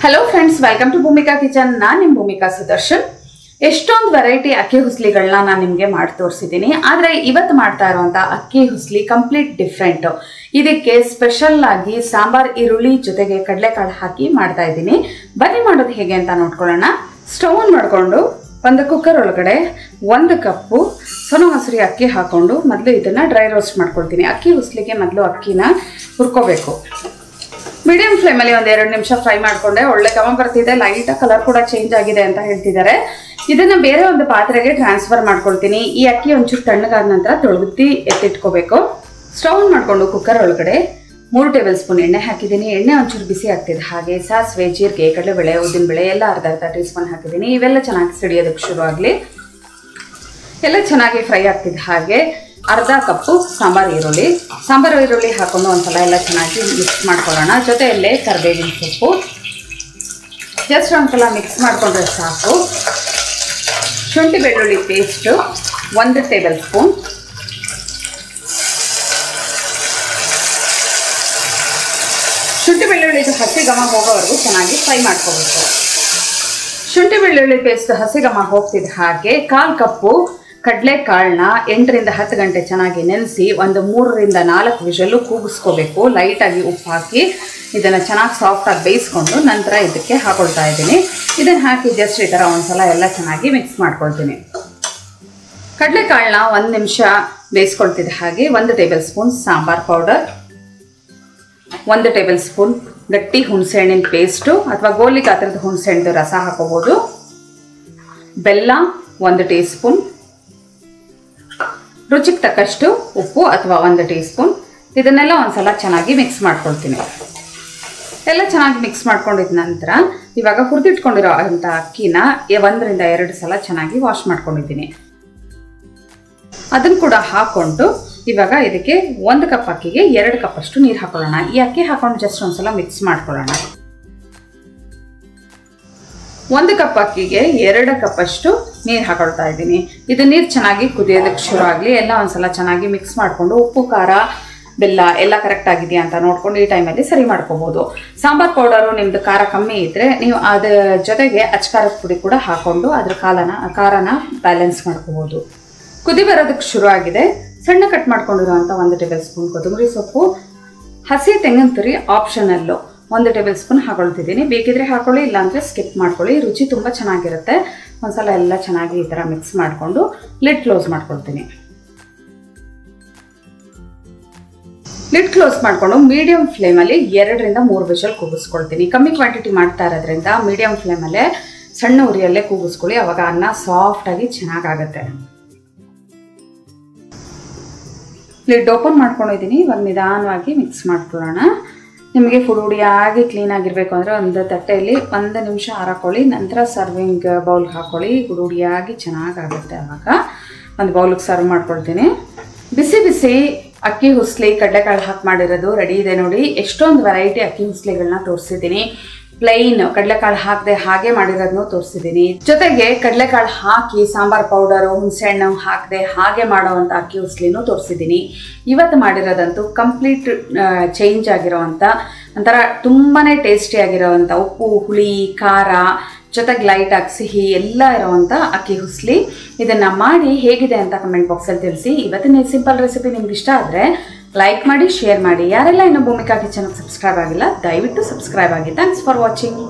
Hello friends, welcome to Bhumika kitchen. ನಾನು ನಿಮ್ಮ ಭೂಮಿಕಾ ಸುದರ್ಶನ್. ಎಷ್ಟೊಂದು ವೆರೈಟಿ ಅಕ್ಕಿ ಹುಸ್ಲಿಗಳನ್ನ ನಾನು ನಿಮಗೆ ಮಾಡಿ ತೋರಿಸಿದ್ದೀನಿ. ಆದರೆ ಇವತ್ತು ಮಾಡ್ತಾ ಇರುವಂಥ ಅಕ್ಕಿ ಹುಸ್ಲಿ ಕಂಪ್ಲೀಟ್ ಡಿಫ್ರೆಂಟ್. ಇದಕ್ಕೆ ಸ್ಪೆಷಲ್ ಆಗಿ ಸಾಂಬಾರ್ ಈರುಳ್ಳಿ ಜೊತೆಗೆ ಕಡಲೆಕಾಳು ಹಾಕಿ ಮಾಡ್ತಾ ಇದ್ದೀನಿ. ಬನ್ನಿ ಮಾಡೋದು ಹೇಗೆ ಅಂತ ನೋಡ್ಕೊಳ್ಳೋಣ. ಸ್ಟವ್ ಆನ್ ಮಾಡಿಕೊಂಡು ಒಂದು ಕುಕ್ಕರ್ ಒಳಗಡೆ 1 ಕಪ್ಪು ಸೋನಾ ಮಸೂರಿ ಅಕ್ಕಿ ಹಾಕೊಂಡು ಮೊದಲು ಇದನ್ನು ಡ್ರೈ ರೋಸ್ಟ್ ಮಾಡ್ಕೊಳ್ತೀನಿ. ಅಕ್ಕಿ ಹುಸ್ಲಿಗೆ ಮೊದಲು ಅಕ್ಕಿನ ಹುರ್ಕೋಬೇಕು. ಮೀಡಿಯಂ ಫ್ಲೇಮಲ್ಲಿ 1-2 ನಿಮಿಷ ಫ್ರೈ ಮಾಡಿಕೊಂಡೆ. ಒಳ್ಳೆ ಘಮ ಬರ್ತಿದೆ, ಲೈಟ್ ಕಲರ್ ಕೂಡ ಚೇಂಜ್ ಆಗಿದೆ ಅಂತ ಹೇಳ್ತಿದ್ದಾರೆ. ಇದನ್ನು ಬೇರೆ ಒಂದು ಪಾತ್ರೆಗೆ ಟ್ರಾನ್ಸ್ಫರ್ ಮಾಡ್ಕೊಳ್ತೀನಿ. ಈ ಅಕ್ಕಿ ಒಂಚೂರು ತಣ್ಣಗಾದ ನಂತರ ತೊಳೆದು ಎತ್ತಿಟ್ಕೋಬೇಕು. ಸ್ಟವ್ ಆನ್ ಮಾಡಿಕೊಂಡು ಕುಕ್ಕರ್ ಒಳಗಡೆ 3 ಟೇಬಲ್ ಸ್ಪೂನ್ ಎಣ್ಣೆ ಹಾಕಿದ್ದೀನಿ. ಎಣ್ಣೆ ಒಂಚೂರು ಬಿಸಿ ಆಗ್ತಿದೆ. ಹಾಗೆ ಸಾಸಿವೆ, ಜೀರಿಗೆ, ಕಡಲೆಬೇಳೆ, ಉದ್ದಿನಬೇಳೆ ಎಲ್ಲ ಅರ್ಧ ಟೀ ಸ್ಪೂನ್ ಹಾಕಿದ್ದೀನಿ. ಇವೆಲ್ಲ ಚೆನ್ನಾಗಿ ಸಿಡಿಯೋದಕ್ಕೆ ಶುರು ಆಗಲಿ. ಎಲ್ಲ ಚೆನ್ನಾಗಿ ಫ್ರೈ ಆಗ್ತಿದೆ. ಹಾಗೆ ಅರ್ಧ ಕಪ್ಪು ಸಾಂಬಾರು ಈರುಳ್ಳಿ ಹಾಕೊಂಡು ಒಂದ್ಸಲ ಎಲ್ಲ ಚೆನ್ನಾಗಿ ಮಿಕ್ಸ್ ಮಾಡ್ಕೊಳ್ಳೋಣ. ಜೊತೆಯಲ್ಲೇ ಕರಿಬೇವಿನ ಸೊಪ್ಪು ಜಸ್ಟ್ ಒಂದ್ಸಲ ಮಿಕ್ಸ್ ಮಾಡಿಕೊಂಡ್ರೆ ಸಾಕು. ಶುಂಠಿ ಬೆಳ್ಳುಳ್ಳಿ ಪೇಸ್ಟು 1 ಟೇಬಲ್ ಸ್ಪೂನ್. ಶುಂಠಿ ಬೆಳ್ಳುಳ್ಳಿದು ಹಸಿ ಘಮ ಹೋಗೋವರೆಗೂ ಚೆನ್ನಾಗಿ ಫ್ರೈ ಮಾಡ್ಕೋಬೇಕು. ಶುಂಠಿ ಬೆಳ್ಳುಳ್ಳಿ ಪೇಸ್ಟ್ ಹಸಿ ಘಮ ಹೋಗ್ತಿದ್ದ ಹಾಗೆ 1/4 ಕಪ್ಪು ಕಡಲೆಕಾಳನ್ನ 8ರಿಂದ 10 ಗಂಟೆ ಚೆನ್ನಾಗಿ ನೆನೆಸಿ ಒಂದು 3ರಿಂದ 4 ವಿಷಲ್ಲು ಕೂಗಿಸ್ಕೋಬೇಕು. ಲೈಟಾಗಿ ಉಪ್ಪು ಹಾಕಿ ಇದನ್ನು ಚೆನ್ನಾಗಿ ಸಾಫ್ಟಾಗಿ ಬೇಯಿಸ್ಕೊಂಡು ನಂತರ ಇದಕ್ಕೆ ಹಾಕೊಳ್ತಾ ಇದ್ದೀನಿ. ಇದನ್ನು ಹಾಕಿ ಜಸ್ಟ್ ಈ ಥರ ಒಂದ್ಸಲ ಎಲ್ಲ ಚೆನ್ನಾಗಿ ಮಿಕ್ಸ್ ಮಾಡ್ಕೊಳ್ತೀನಿ. ಕಡಲೆಕಾಳನ್ನ 1 ನಿಮಿಷ ಬೇಯಿಸ್ಕೊಳ್ತಿದ್ದ ಹಾಗೆ 1 table spoon sambar powder, 1 table spoon ಗಟ್ಟಿ ಹುಣಸೆಹಣ್ಣಿನ ಪೇಸ್ಟು ಅಥವಾ ಗೋಲಿ ಗಾತ್ರದ ಹುಣಸೆಹಣ್ಣು ರಸ ಹಾಕೋಬೋದು. ಬೆಲ್ಲ 1 ಟೀ ಸ್ಪೂನ್, ರುಚಿಗೆ ತಕ್ಕಷ್ಟು ಉಪ್ಪು ಅಥವಾ 1 ಟೀ ಸ್ಪೂನ್. ಇದನ್ನೆಲ್ಲ ಒಂದ್ಸಲ ಚೆನ್ನಾಗಿ ಮಿಕ್ಸ್ ಮಾಡ್ಕೊಳ್ತೀನಿ. ಎಲ್ಲ ಚೆನ್ನಾಗಿ ಮಿಕ್ಸ್ ಮಾಡ್ಕೊಂಡಿದ ನಂತರ ಇವಾಗ ಹುರಿದಿಟ್ಕೊಂಡಿರೋ ಅಂಥ ಅಕ್ಕಿನ 1ರಿಂದ 2 ಸಲ ಚೆನ್ನಾಗಿ ವಾಶ್ ಮಾಡ್ಕೊಂಡಿದ್ದೀನಿ. ಅದನ್ನು ಕೂಡ ಹಾಕ್ಕೊಂಡು ಇವಾಗ ಇದಕ್ಕೆ 1 ಕಪ್ ಅಕ್ಕಿಗೆ 2 ಕಪ್ಪಷ್ಟು ನೀರು ಹಾಕೊಳ್ಳೋಣ. ಈ ಅಕ್ಕಿ ಹಾಕೊಂಡು ಜಸ್ಟ್ ಒಂದ್ಸಲ ಮಿಕ್ಸ್ ಮಾಡ್ಕೊಳ್ಳೋಣ. 1 ಕಪ್ ಅಕ್ಕಿಗೆ 2 ಕಪ್ಪಷ್ಟು ನೀರು ಹಾಕೊಳ್ತಾ ಇದ್ದೀನಿ. ಇದು ನೀರು ಚೆನ್ನಾಗಿ ಕುದಿಯೋದಕ್ಕೆ ಶುರು ಆಗಲಿ. ಎಲ್ಲ ಒಂದ್ಸಲ ಚೆನ್ನಾಗಿ ಮಿಕ್ಸ್ ಮಾಡಿಕೊಂಡು ಉಪ್ಪು, ಖಾರ, ಬೆಲ್ಲ ಎಲ್ಲ ಕರೆಕ್ಟ್ ಆಗಿದೆಯಾ ಅಂತ ನೋಡ್ಕೊಂಡು ಈ ಟೈಮಲ್ಲಿ ಸರಿ ಮಾಡ್ಕೋಬೋದು. ಸಾಂಬಾರ್ ಪೌಡರು ನಿಮ್ಮದು ಖಾರ ಕಮ್ಮಿ ಇದ್ದರೆ ನೀವು ಅದರ ಜೊತೆಗೆ ಅಚ್ಕಾರದ ಪುಡಿ ಕೂಡ ಹಾಕ್ಕೊಂಡು ಅದ್ರ ಖಾರನ ಬ್ಯಾಲೆನ್ಸ್ ಮಾಡ್ಕೋಬೋದು. ಕುದಿ ಬರೋದಕ್ಕೆ ಶುರು ಆಗಿದೆ. ಸಣ್ಣ ಕಟ್ ಮಾಡ್ಕೊಂಡಿರೋಂಥ 1 ಟೇಬಲ್ ಸ್ಪೂನ್ ಕೊತ್ತಂಬರಿ ಸೊಪ್ಪು, ಹಸಿ ತೆಂಗಿನ ತುರಿ ಆಪ್ಷನಲ್ಲು 1 ಟೇಬಲ್ ಸ್ಪೂನ್ ಹಾಕೊಳ್ತಿದ್ದೀನಿ. ಬೇಕಿದ್ರೆ ಹಾಕೊಳ್ಳಿ, ಇಲ್ಲಾಂದರೆ ಸ್ಕಿಪ್ ಮಾಡ್ಕೊಳ್ಳಿ. ರುಚಿ ತುಂಬ ಚೆನ್ನಾಗಿರುತ್ತೆ. ಒಂದ್ಸಲ ಎಲ್ಲ ಚೆನ್ನಾಗಿ ಈ ಥರ ಮಿಕ್ಸ್ ಮಾಡಿಕೊಂಡು ಲಿಡ್ ಕ್ಲೋಸ್ ಮಾಡ್ಕೊಳ್ತೀನಿ. ಲಿಡ್ ಕ್ಲೋಸ್ ಮಾಡಿಕೊಂಡು ಮೀಡಿಯಂ ಫ್ಲೇಮಲ್ಲಿ 2ರಿಂದ 3 ವಿಷಲ್ ಕೂಗಿಸ್ಕೊಳ್ತೀನಿ. ಕಮ್ಮಿ ಕ್ವಾಂಟಿಟಿ ಮಾಡ್ತಾ ಇರೋದ್ರಿಂದ ಮೀಡಿಯಂ ಫ್ಲೇಮಲ್ಲೇ ಸಣ್ಣ ಉರಿಯಲ್ಲೇ ಕೂಗಿಸ್ಕೊಳ್ಳಿ. ಅವಾಗ ಅನ್ನ ಸಾಫ್ಟಾಗಿ ಚೆನ್ನಾಗಾಗತ್ತೆ. ಲಿಡ್ ಓಪನ್ ಮಾಡ್ಕೊಂಡಿದ್ದೀನಿ. ಇವಾಗ ನಿಧಾನವಾಗಿ ಮಿಕ್ಸ್ ಮಾಡ್ಕೊಳ್ಳೋಣ. ನಿಮಗೆ ಹುಡಿಯಾಗಿ ಕ್ಲೀನಾಗಿರಬೇಕು ಅಂದರೆ ಒಂದು ತಟ್ಟೆಯಲ್ಲಿ 1 ನಿಮಿಷ ಹಾರಾಕೊಳ್ಳಿ. ನಂತರ ಸರ್ವಿಂಗ್ ಬೌಲ್ಗೆ ಹಾಕ್ಕೊಳ್ಳಿ. ಹುಡಿಯಾಗಿ ಚೆನ್ನಾಗಾಗುತ್ತೆ. ಆವಾಗ ಒಂದು ಬೌಲ್ಗೆ ಸರ್ವ್ ಮಾಡ್ಕೊಳ್ತೀನಿ. ಬಿಸಿ ಬಿಸಿ ಅಕ್ಕಿ ಹುಸ್ಲಿ ಕಡಲೆಕಾಳು ಹಾಕಿ ಮಾಡಿರೋದು ರೆಡಿ ಇದೆ ನೋಡಿ. ಎಷ್ಟೊಂದು ವೆರೈಟಿ ಅಕ್ಕಿ ಹುಸ್ಲಿಗಳನ್ನ ತೋರಿಸಿದ್ದೀನಿ. ಪ್ಲೈನ್ ಕಡಲೆಕಾಳು ಹಾಕದೆ ಹಾಗೆ ಮಾಡಿರೋದನ್ನು ತೋರಿಸಿದ್ದೀನಿ. ಜೊತೆಗೆ ಕಡಲೆಕಾಳು ಹಾಕಿ ಸಾಂಬಾರ್ ಪೌಡರು, ಹುಣಸೆಹಣ್ಣು ಹಾಕದೆ ಹಾಗೆ ಮಾಡೋವಂಥ ಅಕ್ಕಿ ಹುಸ್ಲಿನೂ ತೋರಿಸಿದ್ದೀನಿ. ಇವತ್ತು ಮಾಡಿರೋದಂತೂ ಕಂಪ್ಲೀಟ್ ಚೇಂಜ್ ಆಗಿರೋವಂಥ ಒಂಥರ ತುಂಬಾ ಟೇಸ್ಟಿಯಾಗಿರೋವಂಥ ಉಪ್ಪು, ಹುಳಿ, ಖಾರ ಜೊತೆಗೆ ಲೈಟಾಗಿ ಸಿಹಿ ಎಲ್ಲ ಇರೋವಂಥ ಅಕ್ಕಿ ಹುಸ್ಲಿ. ಇದನ್ನು ಮಾಡಿ ಹೇಗಿದೆ ಅಂತ ಕಮೆಂಟ್ ಬಾಕ್ಸಲ್ಲಿ ತಿಳಿಸಿ. ಇವತ್ತಿನ ಸಿಂಪಲ್ ರೆಸಿಪಿ ನಿಮ್ಗೆ ಇಷ್ಟ ಆದರೆ ಲೈಕ್ ಮಾಡಿ, ಶೇರ್ ಮಾಡಿ. ಯಾರೆಲ್ಲ ಇನ್ನೂ ಭೂಮಿಕಾ ಕಿಚನ್ಗೆ ಸಬ್ಸ್ಕ್ರೈಬ್ ಆಗಿಲ್ಲ ದಯವಿಟ್ಟು ಸಬ್ಸ್ಕ್ರೈಬ್ ಆಗಿ. Thanks for watching.